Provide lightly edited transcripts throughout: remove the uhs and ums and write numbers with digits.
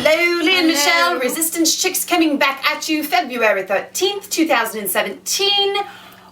Hello, Lynn Michelle, Resistance Chicks coming back at you February 13th, 2017.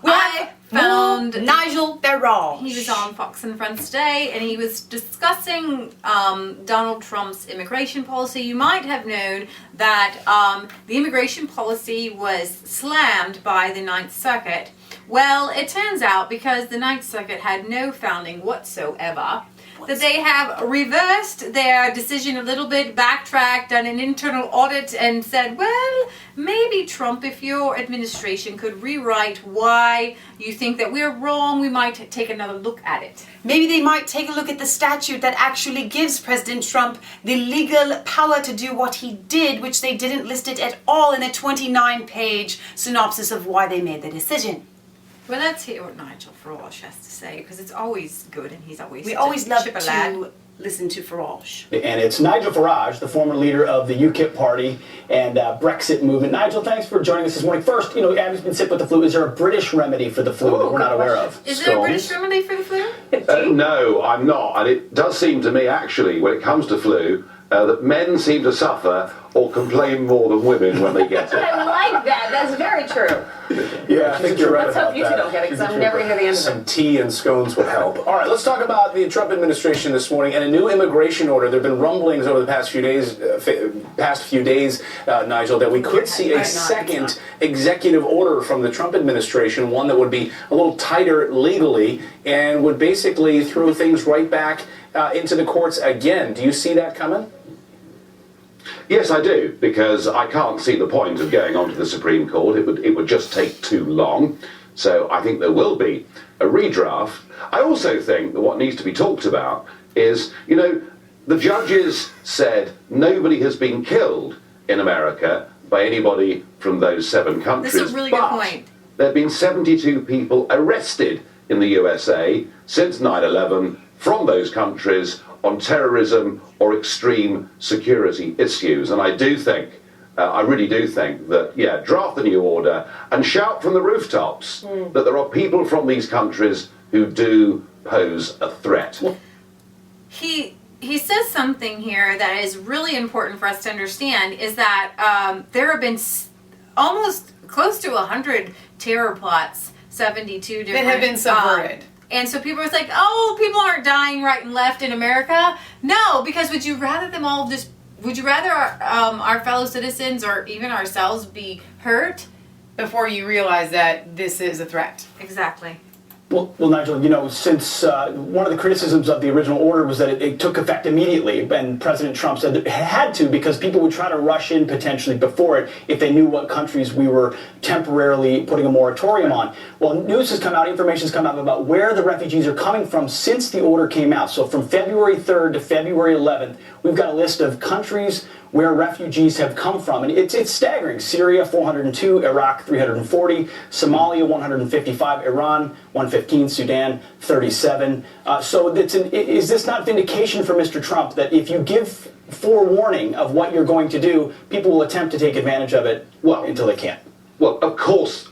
I found Nigel Farage. He was on Fox and Friends today, and he was discussing Donald Trump's immigration policy. You might have known that the immigration policy was slammed by the Ninth Circuit. Well, it turns out because the Ninth Circuit had no founding whatsoever, that they have reversed their decision a little bit, backtracked, done an internal audit, and said, well, maybe Trump, if your administration could rewrite why you think that we're wrong, we might take another look at it. Maybe they might take a look at the statute that actually gives President Trump the legal power to do what he did, which they didn't list it at all in a 29-page synopsis of why they made the decision. Well, let's hear what Nigel Farage has to say, because it's always good, and he's always We always love to listen to Farage. And it's Nigel Farage, the former leader of the UKIP party and Brexit movement. Nigel, thanks for joining us this morning. First, Abby's been sick with the flu. Is there a British remedy for the flu that we're not aware of? Is there a British remedy for the flu? No, I'm not. And it does seem to me, actually, when it comes to flu, that men seem to suffer or complain more than women when they get it. I like that. That's very true. Yeah, I think you're right Let's about hope you two don't get it, because I'm never going to the end of it. Some tea and scones would help. All right, let's talk about the Trump administration this morning and a new immigration order. There have been rumblings over the past few days, Nigel, that we could see a second executive order from the Trump administration, one that would be a little tighter legally and would basically throw things right back into the courts again. Do you see that coming? Yes, I do, because I can't see the point of going on to the Supreme Court. It would just take too long. So I think there will be a redraft. I also think that what needs to be talked about is, the judges said nobody has been killed in America by anybody from those 7 countries. This is a really good point. There have been 72 people arrested in the USA since 9/11 from those countries on terrorism or extreme security issues. And I do think, I really do think that, draft the new order and shout from the rooftops that there are people from these countries who do pose a threat. He says something here that is really important for us to understand, is that there have been almost close to 100 terror plots, 72 different... That have been subverted. And so people are like, oh, people aren't dying right and left in America. No, because would you rather our fellow citizens or even ourselves be hurt? Before you realize that this is a threat. Exactly. Well, Nigel, since one of the criticisms of the original order was that it took effect immediately, and President Trump said that it had to because people would try to rush in potentially before it if they knew what countries we were temporarily putting a moratorium on. Well, news has come out, information has come out about where the refugees are coming from since the order came out. So from February 3rd to February 11th, we've got a list of countries where refugees have come from. And it's staggering. Syria, 402, Iraq, 340, Somalia, 155, Iran, 115, Sudan, 37. So is this not vindication for Mr. Trump that if you give forewarning of what you're going to do, people will attempt to take advantage of it until they can't? Well, of course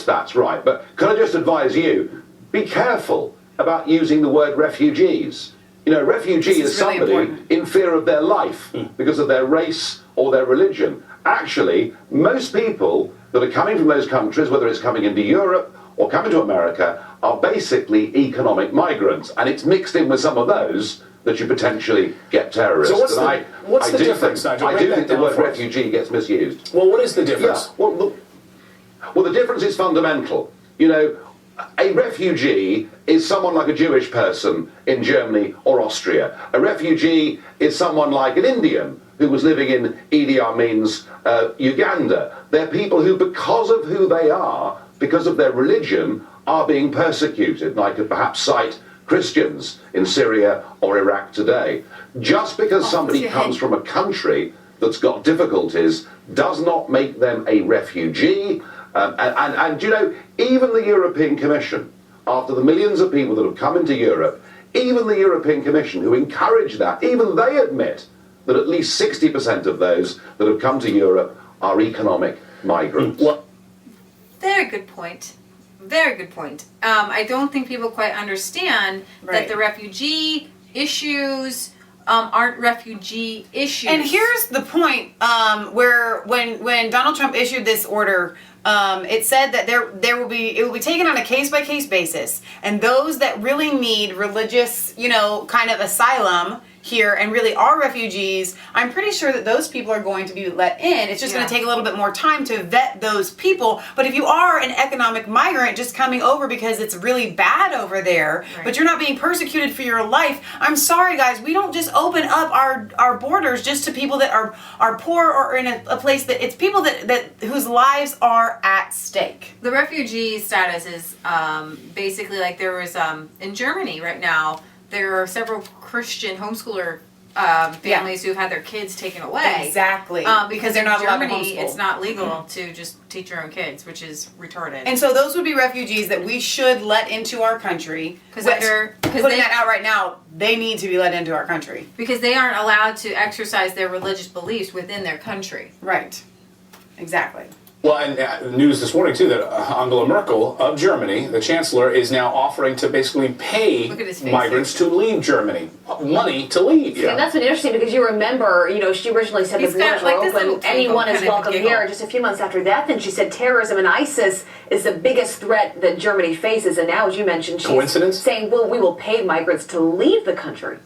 that's right. But can I just advise you, be careful about using the word refugees. Refugee is somebody in fear of their life because of their race or their religion. Actually, most people that are coming from those countries, whether it's coming into Europe or coming to America, are basically economic migrants. And it's mixed in with some of those that you potentially get terrorists. So what's the difference, Nigel? I do think the word refugee gets misused. Well, what is the difference? Yeah, well, the difference is fundamental. A refugee is someone like a Jewish person in Germany or Austria. A refugee is someone like an Indian who was living in Idi Amin's Uganda. They're people who, because of who they are, because of their religion, are being persecuted. And I could perhaps cite Christians in Syria or Iraq today. Just because somebody comes from a country that's got difficulties does not make them a refugee. And even the European Commission, after the millions of people that have come into Europe, even the European Commission, who encourage that, even they admit that at least 60% of those that have come to Europe are economic migrants. Very good point. Very good point. I don't think people quite understand that the refugee issues aren't refugee issues. And here's the point where when Donald Trump issued this order, it said that it will be taken on a case-by-case basis, and those that really need religious, kind of asylum here and really are refugees, I'm pretty sure that those people are going to be let in. It's just going to take a little bit more time to vet those people. But if you are an economic migrant just coming over because it's really bad over there, but you're not being persecuted for your life, I'm sorry guys, we don't just open up our borders just to people that are poor or in a place that it's people that whose lives are at stake. The refugee status is basically like there was in Germany right now. There are several Christian homeschooler families who've had their kids taken away. Exactly. Because they're not allowed to Germany, homeschool. it's not legal to just teach your own kids, which is retarded. And so those would be refugees that we should let into our country. Putting that out right now, they need to be let into our country. Because they aren't allowed to exercise their religious beliefs within their country. Right. Exactly. Well, and news this morning, too, that Angela Merkel of Germany, the chancellor, is now offering to basically pay migrants to leave Germany. Money to leave. Yeah. And that's been interesting because you remember, she originally said the borders were open, anyone is welcome here. Just a few months after that, then she said terrorism and ISIS is the biggest threat that Germany faces. And now, as you mentioned, she's saying, well, we will pay migrants to leave the country.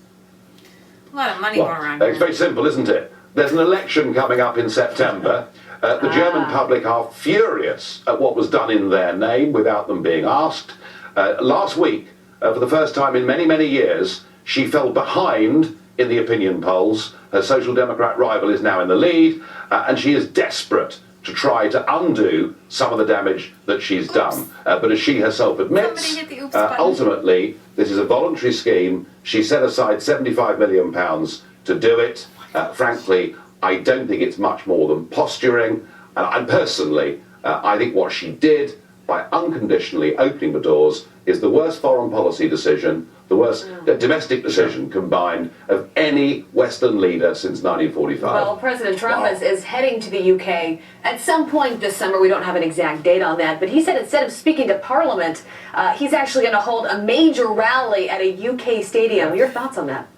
A lot of money going around here. It's very simple, isn't it? There's an election coming up in September. The German public are furious at what was done in their name without them being asked. Last week, for the first time in many, many years, she fell behind in the opinion polls. Her Social Democrat rival is now in the lead, and she is desperate to try to undo some of the damage that she's done. But as she herself admits, ultimately, this is a voluntary scheme. She set aside £75 million to do it. Frankly, I don't think it's much more than posturing. And personally, I think what she did by unconditionally opening the doors is the worst foreign policy decision, the worst domestic decision combined of any Western leader since 1945. Well, President Trump is heading to the UK at some point this summer. We don't have an exact date on that, but he said instead of speaking to Parliament, he's actually going to hold a major rally at a UK stadium. Your thoughts on that?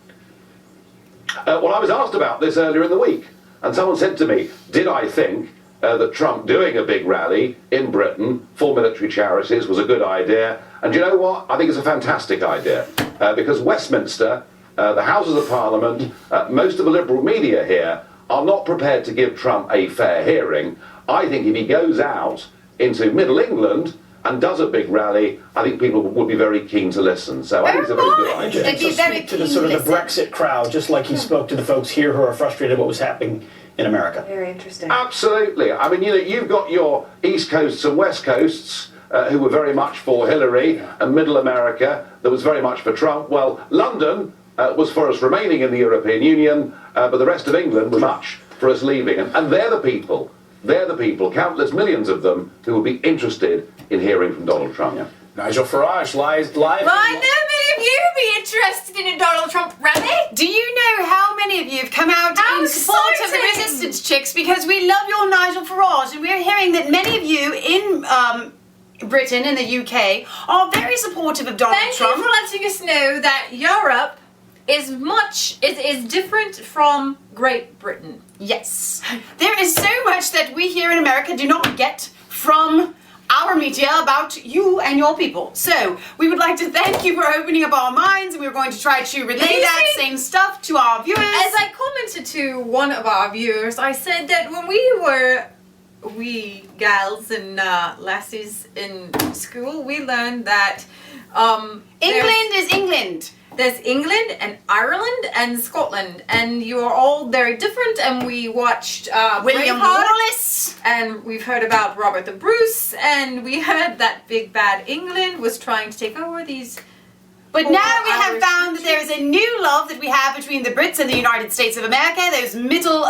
Well, I was asked about this earlier in the week, and someone said to me, did I think that Trump doing a big rally in Britain for military charities was a good idea? And you know what? I think it's a fantastic idea, because Westminster, the Houses of Parliament, most of the liberal media here are not prepared to give Trump a fair hearing. I think if he goes out into Middle England and does a big rally, I think people would be very keen to listen. So I think it's a very good idea. And so speak to the sort of the Brexit crowd, just like he spoke to the folks here who are frustrated what was happening in America. Very interesting. Absolutely. I mean, you've got your East Coasts and West Coasts who were very much for Hillary, and Middle America that was very much for Trump. Well, London was for us remaining in the European Union, but the rest of England was much for us leaving. And they're the people, countless millions of them, who will be interested in hearing from Donald Trump. Yeah. Nigel Farage, live. Well, I know many of you would be interested in a Donald Trump rally. Do you know how many of you have come out in support of the Resistance Chicks? Because we love your Nigel Farage, and we're hearing that many of you in Britain, in the UK, are very supportive of Donald Trump. Thank you for letting us know that Europe is different from Great Britain. Yes. There is so much that we here in America do not get from our media about you and your people. So we would like to thank you for opening up our minds, and we're going to try to relay that same stuff to our viewers. As I commented to one of our viewers, I said that when we were gals and lassies in school, we learned that England is England. There's England and Ireland and Scotland, and you are all very different. And we watched William Wallace, and we've heard about Robert the Bruce, and we heard that big bad England was trying to take over these. But now we have found that there is a new love that we have between the Brits and the United States of America. Those middle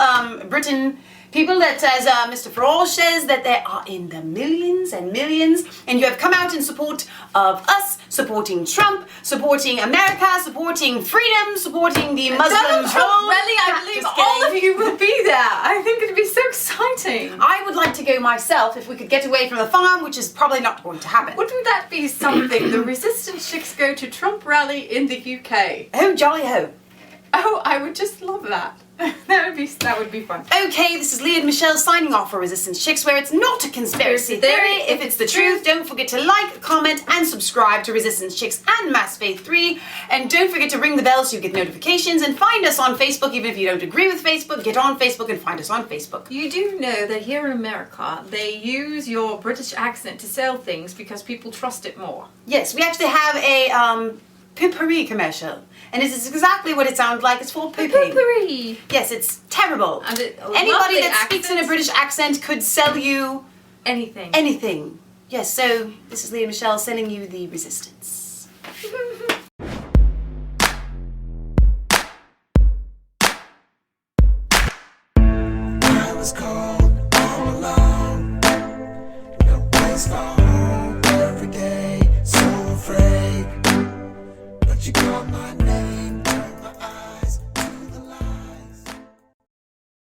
Britain people that, as Mr. Farage says, that there are in the millions and millions, and you have come out in support of us, supporting Trump, supporting America, supporting freedom, supporting the Muslim Donald Trump rally. I Just believe kidding. all of you will be there. I think it'd be so exciting. I would like to go myself if we could get away from the farm, which is probably not going to happen. Wouldn't that be something? The Resistance Chicks go to Trump rally in the UK. Oh, jolly ho. Oh, I would just love that. That would be fun. Okay, this is Leah and Michelle signing off for Resistance Chicks, where it's not a conspiracy theory if it's the truth. Don't forget to like, comment, and subscribe to Resistance Chicks and Mass Faith 3. And don't forget to ring the bell so you get notifications, and find us on Facebook. Even if you don't agree with Facebook, get on Facebook and find us on Facebook. You do know that here in America, they use your British accent to sell things because people trust it more. Yes, we actually have a poopery commercial. And this is exactly what it sounds like. It's for pooping. Poopery! Yes, it's terrible. And anybody that speaks in a British accent could sell you anything. Anything. Yes, so this is Leah Michelle selling you the Resistance. I was cold, all alone. No place for home every day. So afraid, but you called my name.